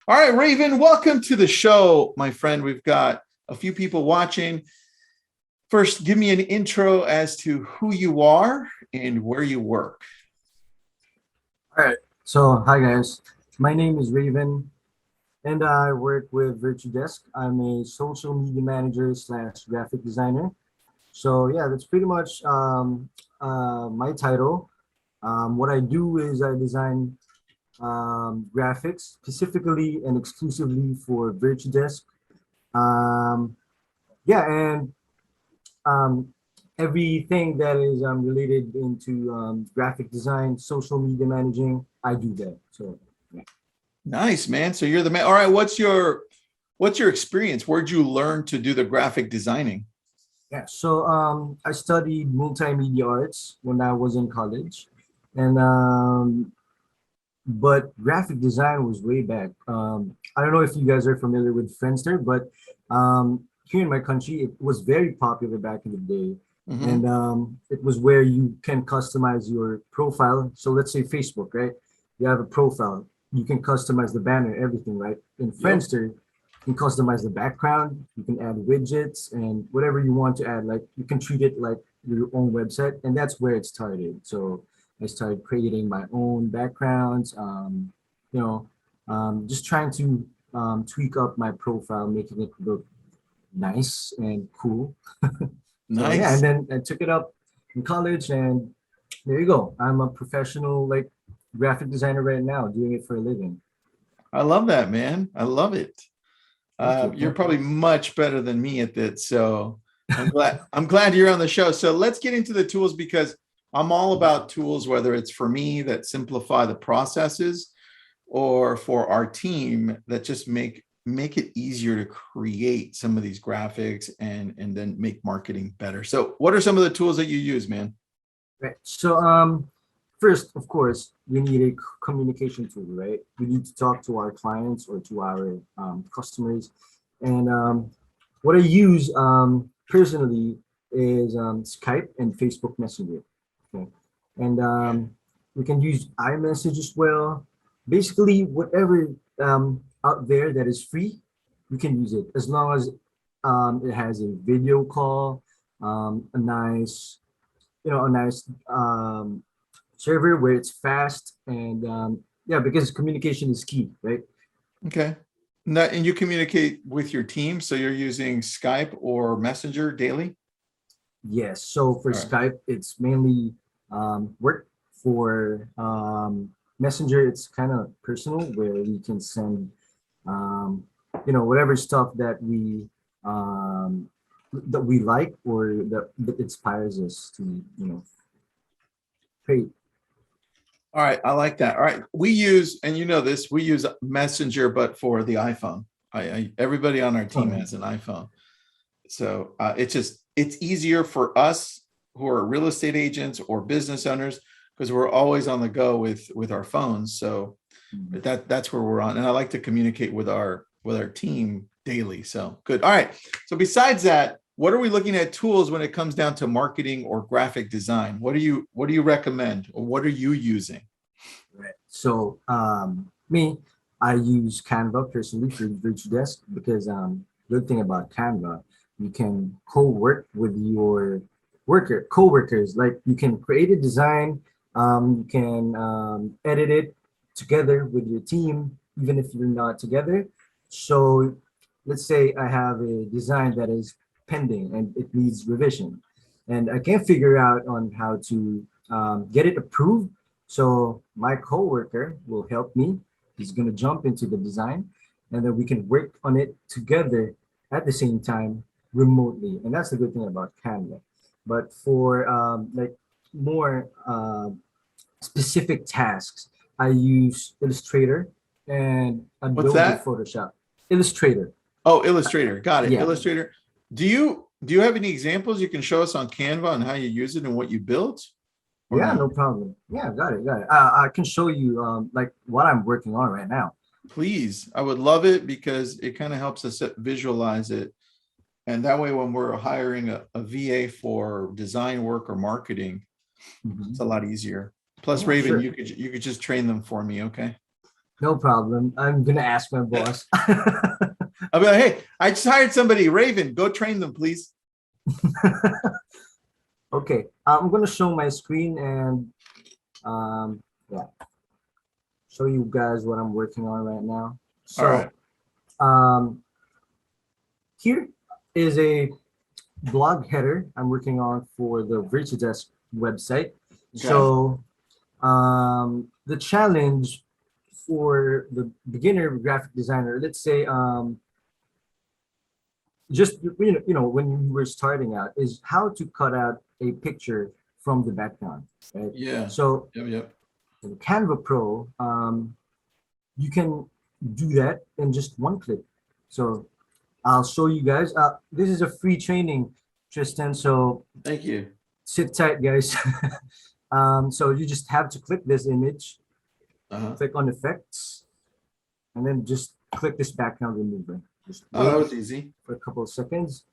All right, Raven, welcome to the show, my friend. We've got a few people watching. First, give me an intro as to who you are and where you work. All right. So, hi guys. My name is Raven, and I work with Virtudesk. I'm a social media manager slash graphic designer. So yeah, that's pretty much my title. What I do is I design graphics specifically and exclusively for Virtudesk. Um, yeah, and um, everything that is related into graphic design, social media managing, I do that. So yeah. Nice, man. So you're the man. All right, what's your experience? Where'd you learn to do the graphic designing? Yeah, so I studied multimedia arts when I was in college, and but graphic design was way back. I don't know if you guys are familiar with Friendster, but here in my country, it was very popular back in the day, and Mm-hmm. it was where you can customize your profile. So let's say Facebook, right? You have a profile, you can customize the banner, everything, right? In Yep. Friendster, you can customize the background, you can add widgets and whatever you want to add. Like you can treat it like your own website, and that's where it started. So I started creating my own backgrounds, you know, just trying to tweak up my profile, making it look nice and cool. So yeah, and Nice. then I took it up in college, and there you go. I'm a professional like graphic designer right now, doing it for a living. I love that, man. I love it. Thank you, You're thank you. probably much better than me at that. So I'm glad you're on the show. So let's get into the tools because I'm all about tools, whether it's for me that simplify the processes or for our team that just make it easier to create some of these graphics and then make marketing better. So what are some of the tools that you use, man? Right. So first, of course, we need a communication tool, right? We need to talk to our clients or to our customers. And what I use personally is Skype and Facebook Messenger. Okay. And we can use iMessage as well. Basically, whatever out there that is free, we can use it as long as it has a video call, a nice, a nice server where it's fast and yeah, because communication is key, right? Okay. And you communicate with your team, so you're using Skype or Messenger daily? Yes. So for All right. Skype, it's mainly work. For Messenger, it's kind of personal where we can send, um, whatever stuff that we like or that inspires us to, create. All right, I like that. All right, we use, and you know this, we use Messenger, but for the iPhone. Everybody on our team Oh, has an iPhone, so it's easier for us who are real estate agents or business owners because we're always on the go with our phones. So, mhm. but that's where we're on, and I like to communicate with our team daily. So good. All right. So besides that, what are we looking at tools when it comes down to marketing or graphic design? What do you recommend, or what are you using? Right. So me, I use Canva personally for Virtudesk because good thing about Canva, you can co-work with your co-workers. Like you can create a design, you can edit it together with your team, even if you're not together. So let's say I have a design that is pending and it needs revision, and I can't figure out on how to get it approved, so my coworker will help me. He's going to jump into the design, and then we can work on it together at the same time remotely. And that's the good thing about Canva. But for like more specific tasks, I use Illustrator and What's Adobe that? Photoshop. Illustrator. Oh, Illustrator. Got it. Yeah. Illustrator. Do you have any examples you can show us on Canva on how you use it and what you built, or Yeah, no? no problem. Yeah, got it, got it. I can show you like what I'm working on right now. Please, I would love it because it kind of helps us visualize it. And that way, when we're hiring a VA for design work or marketing, it's a Mhm. lot easier. Plus, Yeah, Raven, sure. you could just train them for me, okay? No problem. I'm gonna ask my boss. I'll be like, hey, I just hired somebody, Raven, go train them, please. Okay, I'm gonna show my screen and yeah, show you guys what I'm working on right now. All right. So here is a blog header I'm working on for the Virtudesk website. Okay. So the challenge for the beginner graphic designer, let's say just when you were starting out, is how to cut out a picture from the background, right? Yeah. So Yep. in Canva Pro, you can do that in just one click. So I'll show you guys. This is a free training, Tristan. So Thank you. sit tight, guys. So you just have to click this image, click on effects, and then just click this background remover. Just Oh, that wait was easy. for a couple of seconds.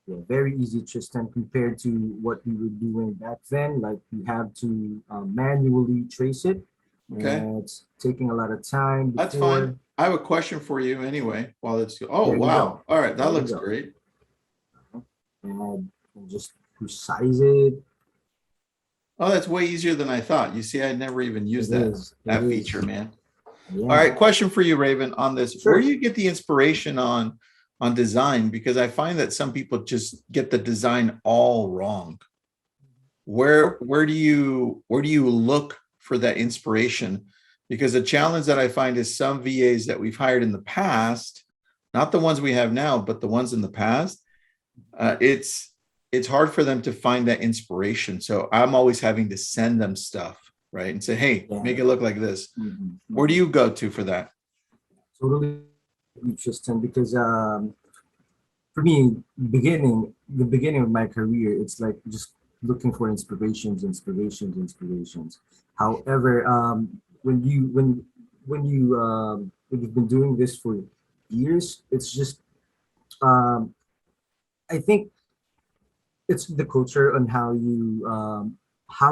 Yeah, very easy, Tristan, compared to what we were doing back then. Like you have to manually trace it. Okay. And it's taking a lot of time That's before. fine. I have a question for you anyway while it's, oh, There you wow. go. All right. There That you looks go. great. And just resize it. Oh, that's way easier than I thought. You see, I never even used It that is. that It feature, is. man. Yeah. All right, question for you, Raven, on this. Sure. Where do you get the inspiration on design? Because I find that some people just get the design all wrong. Where do you look for that inspiration? Because the challenge that I find is some VAs that we've hired in the past, not the ones we have now, but the ones in the past, it's hard for them to find that inspiration. So I'm always having to send them stuff, right? And say, hey, make it look like this. Where do you go to for that? Totally interesting because for me, the beginning of my career, it's like just looking for inspirations. However, when you've been doing this for years, it's just I think it's the culture on how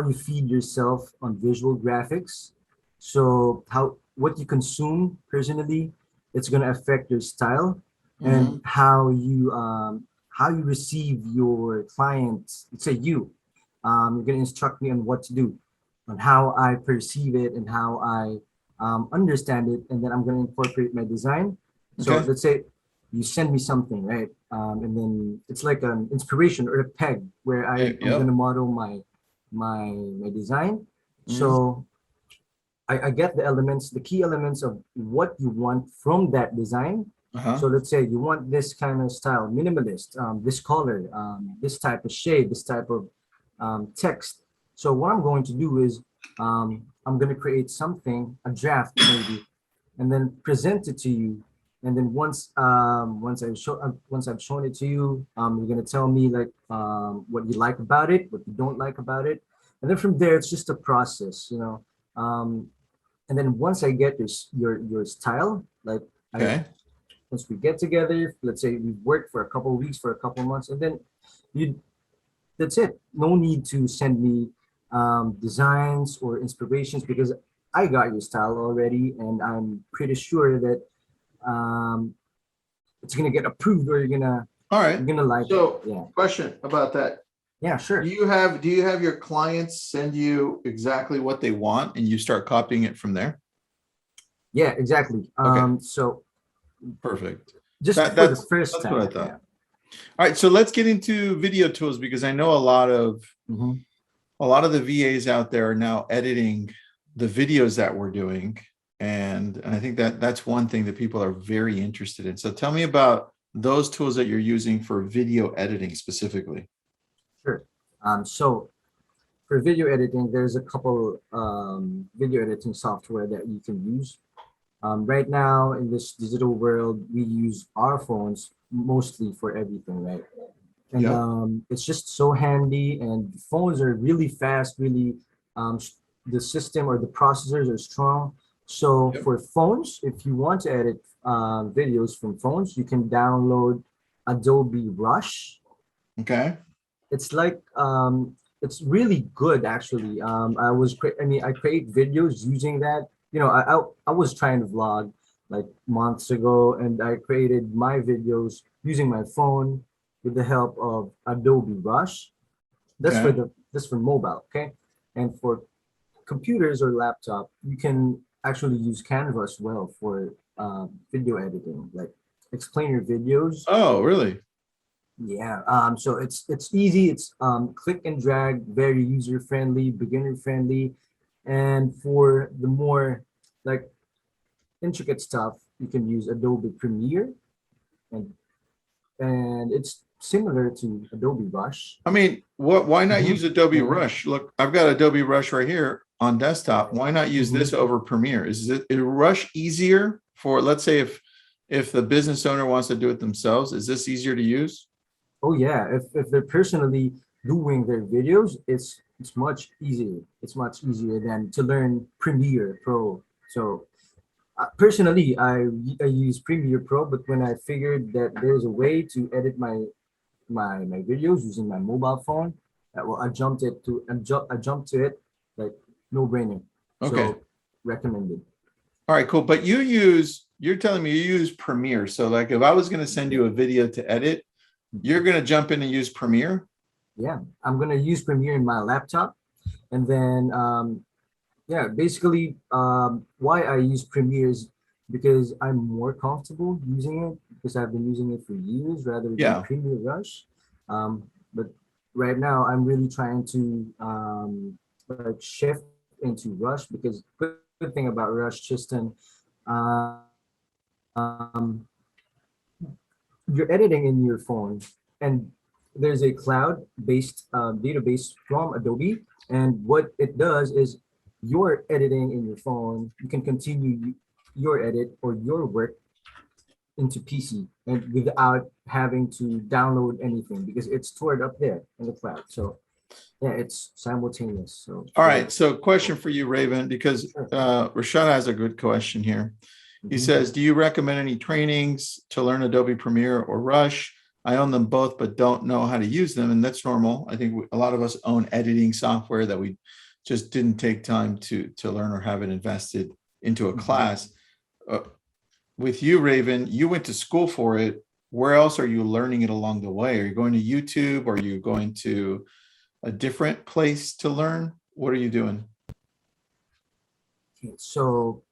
you feed yourself on visual graphics. So what you consume personally, it's gonna affect your style and how you receive your clients. Let's say you're gonna instruct me on what to do, on how I perceive it and how I understand it, and then I'm gonna incorporate my design. So Okay. let's say you send me something, right? And then it's like an inspiration or a peg where I'm gonna model my design. So I get the elements, the key elements of what you want from that design. So let's say you want this kind of style, minimalist, this color, this type of shade, this type of text. So what I'm going to do is I'm going to create something, a draft maybe, and then present it to you. And then once I've shown it to you, you're gonna tell me like what you like about it, what you don't like about it, and then from there it's just a process, you know. And then once I get your style, like once we get together, let's say we work for a couple of weeks, for a couple of months, and then that's it. No need to send me designs or inspirations because I got your style already, and I'm pretty sure that it's gonna get approved or you're gonna like so it. Yeah. Question about that. Yeah, sure. Do you have your clients send you exactly what they want and you start copying it from there? Yeah, exactly. So perfect. Just for the first time. What I thought. Yeah. All right, so let's get into video tools because I know a lot of the VAs out there are now editing the videos that we're doing. And I think that's one thing that people are very interested in. So tell me about those tools that you're using for video editing specifically. Sure. So for video editing, there's a couple video editing software that you can use. Right now in this digital world, we use our phones mostly for everything, right? And it's just so handy, and phones are really fast, really the system or the processors are strong. So for phones, if you want to edit videos from phones, you can download Adobe Rush. Okay. It's like it's really good actually. I create videos using that. I was trying to vlog like months ago, and I created my videos using my phone with the help of Adobe Rush. Okay. That's for mobile, okay? And for computers or laptop, you can actually use Canva as well for video editing, like explain your videos. Oh, really? Yeah, so it's easy. It's click and drag, very user friendly, beginner friendly, and for the more like intricate stuff, you can use Adobe Premiere, and it's similar to Adobe Rush. I mean, why not use Adobe Mhm. Rush? Look, I've got Adobe Rush right here on desktop. Why not use this Mhm. over Premiere? Is Rush easier for, let's say, if the business owner wants to do it themselves, is this easier to use? Oh yeah, if they're personally doing their videos, it's much easier. It's much easier than to learn Premiere Pro. So personally, I use Premiere Pro, but when I figured that there's a way to edit my videos using my mobile phone, well, I jumped to it like no brainer. Okay. So recommended. All right, cool. But you're telling me you use Premiere. So like if I was going to send you a video to edit, you're going to jump in and use Premiere? Yeah, I'm gonna use Premiere in my laptop, and then yeah, basically, why I use Premiere is because I'm more comfortable using it because I've been using it for years rather than Yeah. Premiere Rush. But right now, I'm really trying to like shift into Rush because good thing about Rush, Tristan, um, you're editing in your phone, and there's a cloud-based database from Adobe, and what it does is you're editing in your phone. You can continue your edit or your work into PC and without having to download anything because it's stored up there in the cloud. So yeah, it's simultaneous. So All very right. So question for you, Raven, because sure. Rashad has a good question here. He Mhm. says, do you recommend any trainings to learn Adobe Premiere or Rush? I own them both, but don't know how to use them. And that's normal. I think a lot of us own editing software that we just didn't take time to learn or have it invested into a Mhm. class. Uh, with you, Raven, you went to school for it. Where else are you learning it along the way? Are you going to YouTube? Are you going to a different place to learn? What are you doing? Okay, so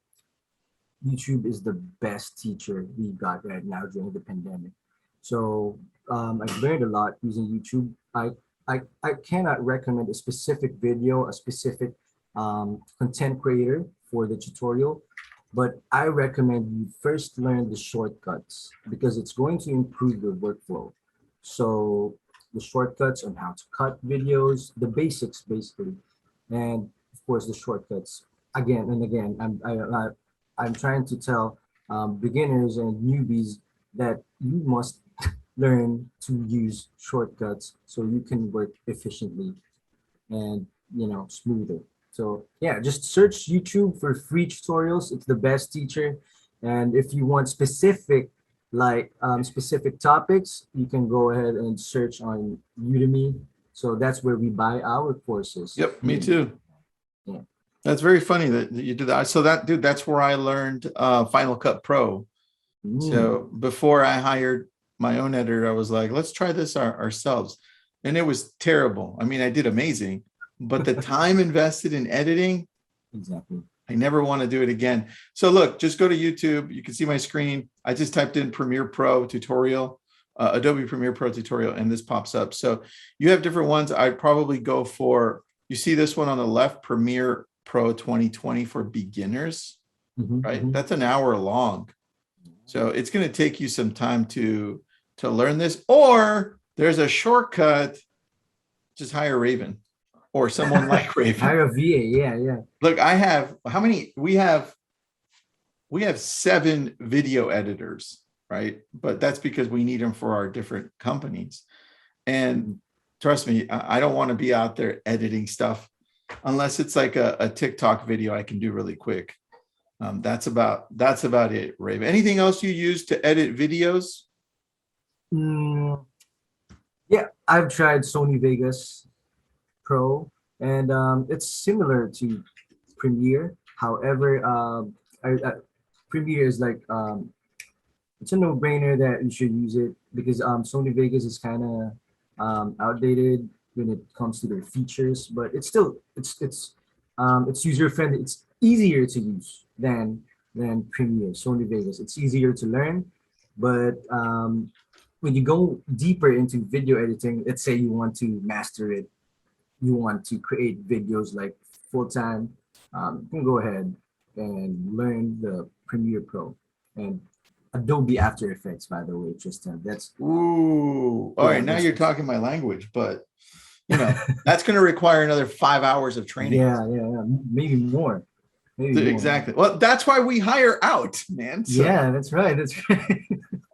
YouTube is the best teacher we got right now during the pandemic. So I've learned a lot using YouTube. I cannot recommend a specific video, a specific content creator for the tutorial, but I recommend you first learn the shortcuts because it's going to improve your workflow. So the shortcuts on how to cut videos, the basics basically, and of course the shortcuts again and again. I'm trying to tell beginners and newbies that you must learn to use shortcuts so you can work efficiently and smoother. So yeah, just search YouTube for free tutorials. It's the best teacher. And if you want specific specific topics, you can go ahead and search on Udemy. So that's where we buy our courses. Yep, me Udemy. too. Yeah. That's very funny that you did that. So that, dude, that's where I learned Final Cut Pro. Mm. So before I hired my own editor, I was like, let's try this ourselves. And it was terrible. I mean, I did amazing, but the time invested in editing, Exactly. I never want to do it again. So look, just go to YouTube. You can see my screen. I just typed in Premiere Pro tutorial, Adobe Premiere Pro tutorial, and this pops up. So you have different ones. I'd probably go for, you see this one on the left, Premiere Pro 2020 for beginners, Mhm, right? mhm. That's an hour long. So it's going to take you some time to learn this, or there's a shortcut, just hire Raven or someone like Raven. Hire a VA. Yeah, yeah. Look, I have how many? We have 7 video editors, right? But that's because we need them for our different companies. And Mhm. trust me, I don't want to be out there editing stuff unless it's like a TikTok video I can do really quick. That's about it, Raven. Anything else you use to edit videos? Mm, yeah, I've tried Sony Vegas Pro, and it's similar to Premiere. However, Premiere is like it's a no-brainer that you should use it because Sony Vegas is kind of outdated when it comes to their features, but it's still it's user-friendly. It's easier to use than Premiere. Sony Vegas. It's easier to learn, but when you go deeper into video editing, let's say you want to master it, you want to create videos like full time, you can go ahead and learn the Premiere Pro and Adobe After Effects, by the way, Tristan. That's Ooh, all yeah, right. Now you're talking my language, but that's going to require another 5 hours of training. yeah, maybe more, maybe more. Exactly. Well, that's why we hire out, man. So Yeah, that's right. That's right.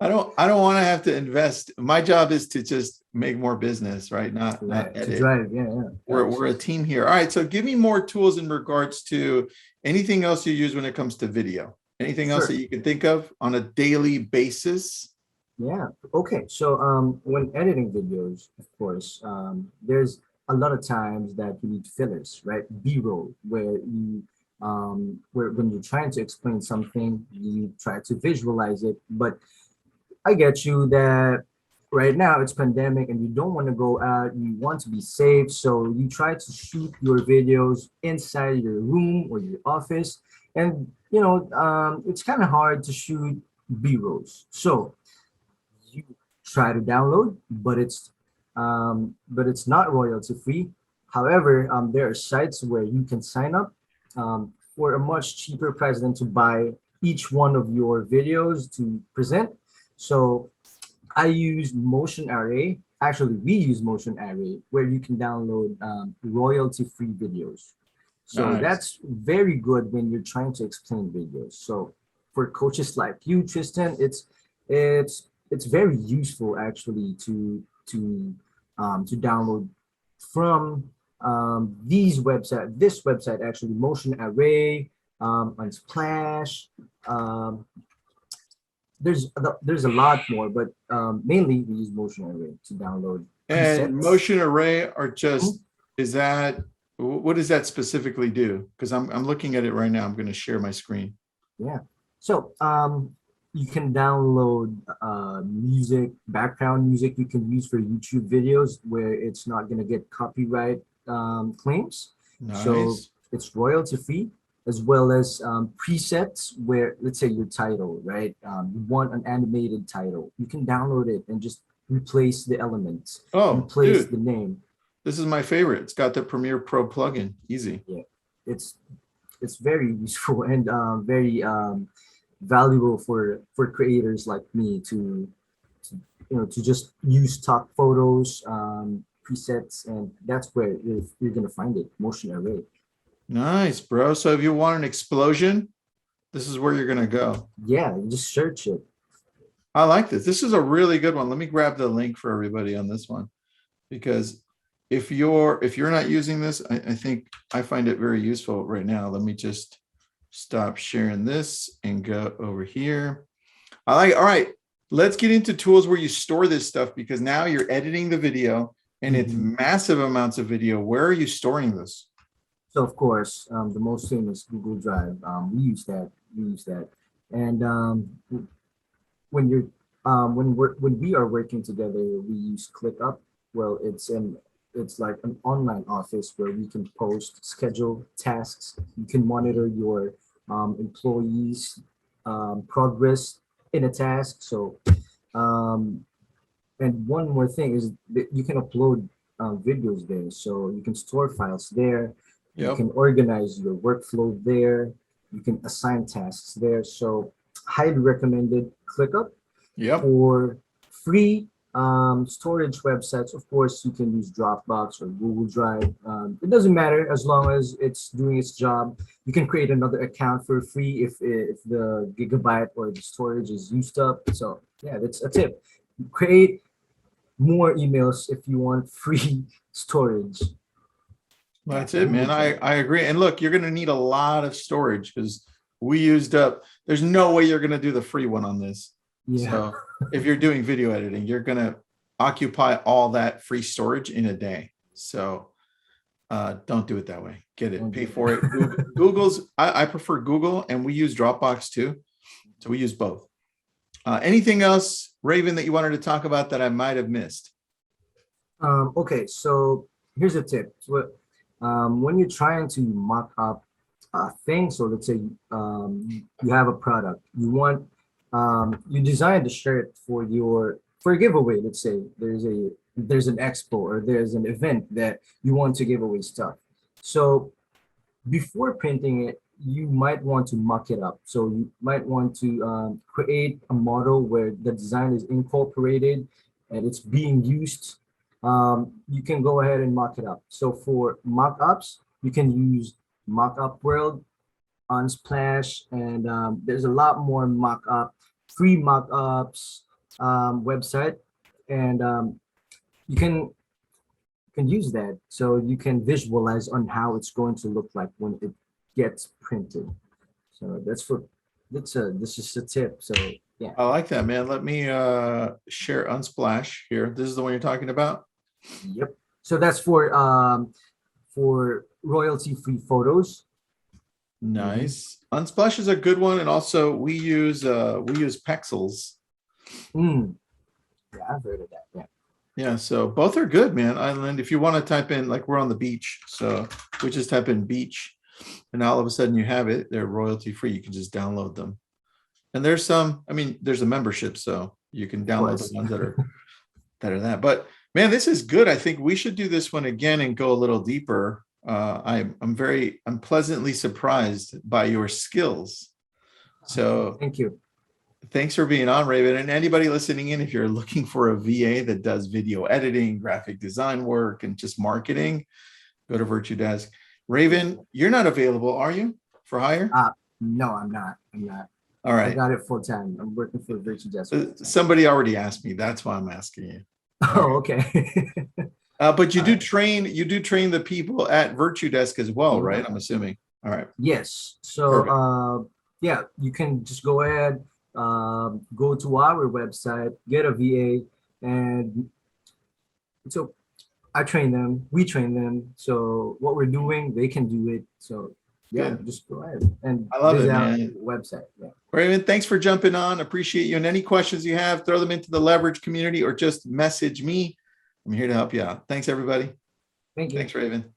I don't want to have to invest. My job is to just make more business, right? Not to edit. drive. Yeah. We're a team here. All right. So give me more tools in regards to anything else you use when it comes to video. Anything else Sure. that you can think of on a daily basis? Yeah. Okay. So when editing videos, of course, there's a lot of times that you need fillers, right? B-roll, where you where when you're trying to explain something, you try to visualize it. But I get you that right now it's pandemic and you don't want to go out, you want to be safe, so you try to shoot your videos inside your room or your office, and it's kind of hard to shoot B-rolls. So you try to download, but it's not royalty free. However, there are sites where you can sign up for a much cheaper price than to buy each one of your videos to present. So I use Motion Array. Actually, we use Motion Array where you can download royalty free videos. So Nice. that's very good when you're trying to explain videos. So for coaches like you, Tristan, it's very useful actually to download from this website actually, Motion Array, Unsplash. Um, there's a lot more, but mainly we use Motion Array to download And presets. motion array are just, is that, what does that specifically do? Because I'm looking at it right now. I'm going to share my screen. Yeah. So you can download music, background music you can use for YouTube videos where it's not going to get copyright claims. So Nice. it's royalty free, as well as presets where, let's say your title, right? You want an animated title. You can download it and just replace the elements, Oh, replace dude, the name. this is my favorite. It's got the Premiere Pro plugin. Easy. Yeah, it's very useful and very valuable for creators like me to just use stock photos, presets, and that's where you're gonna find it. Motion Array. Nice, bro. So if you want an explosion, this is where you're going to go. Yeah, you just search it. I like this. This is a really good one. Let me grab the link for everybody on this one, because if you're not using this, I think I find it very useful right now. Let me just stop sharing this and go over here. All right, let's get into tools where you store this stuff, because now you're editing the video and it's massive amounts of video. Where are you storing this? So of course, the most famous Google Drive. We use that. And when you're when we are working together, we use ClickUp. Well, it's like an online office where we can post, schedule tasks. You can monitor your employees' progress in a task. So, and one more thing is that you can upload videos there, so you can store files there. You Yep. can organize your workflow there. You can assign tasks there. So highly recommended ClickUp. Yep. For free storage websites, of course, you can use Dropbox or Google Drive. It doesn't matter as long as it's doing its job. You can create another account for free if the gigabyte or the storage is used up. So yeah, that's a tip. Create more emails if you want free storage. That's it, man. I agree. And look, you're going to need a lot of storage because we used up, there's no way you're going to do the free one on this. Yeah. So if you're doing video editing, you're going to occupy all that free storage in a day. So Don't do it that way. Get it, Don't pay do for it. Google's, I prefer Google, and we use Dropbox too. So we use both. Anything else, Raven, that you wanted to talk about that I might have missed? Okay, so here's a tip. So, when you're trying to mock up a thing, so let's say you have a product, you want you designed the shirt for a giveaway. Let's say there's an expo or there's an event that you want to give away stuff. So before printing it, you might want to mock it up. So you might want to create a model where the design is incorporated and it's being used. You can go ahead and mock it up. So for mock-ups, you can use Mockup World, Unsplash, and there's a lot more free mock-ups website, and you can use that so you can visualize on how it's going to look like when it gets printed. So this is a tip. So yeah. I like that, man. Let me share Unsplash here. This is the one you're talking about? Yep. So that's for royalty-free photos. Nice. Unsplash is a good one, and also we use Pexels. Yeah, I've heard of that. Yeah. Yeah, so both are good, man. And if you want to type in, like, we're on the beach, so we just type in beach, and all of a sudden you have it. They're royalty free. You can just download them. And there's some, I mean, there's a membership, so you can download the ones that are that. But man, this is good. I think we should do this one again and go a little deeper. I'm pleasantly surprised by your skills. So thank you. Thanks for being on, Raven. And anybody listening in, if you're looking for a VA that does video editing, graphic design work, and just marketing, go to Virtudesk. Raven, you're not available, are you, for hire? No, I'm not. All right. I got it full time. I'm working for Virtudesk. Somebody already asked me. That's why I'm asking you. Oh, okay. But you do train the people at Virtudesk as well, right? I'm assuming. All right. Yes. So yeah, you can just go ahead, go to our website, get a VA, and so I train them, we train them. So what we're doing, they can do it. So yeah, Good. just go ahead and I love it, visit our man. website. Yeah. Raven, thanks for jumping on. Appreciate you. And any questions you have, throw them into the Leverage community or just message me. I'm here to help you out. Thanks, everybody. Thank you. Thanks, Raven.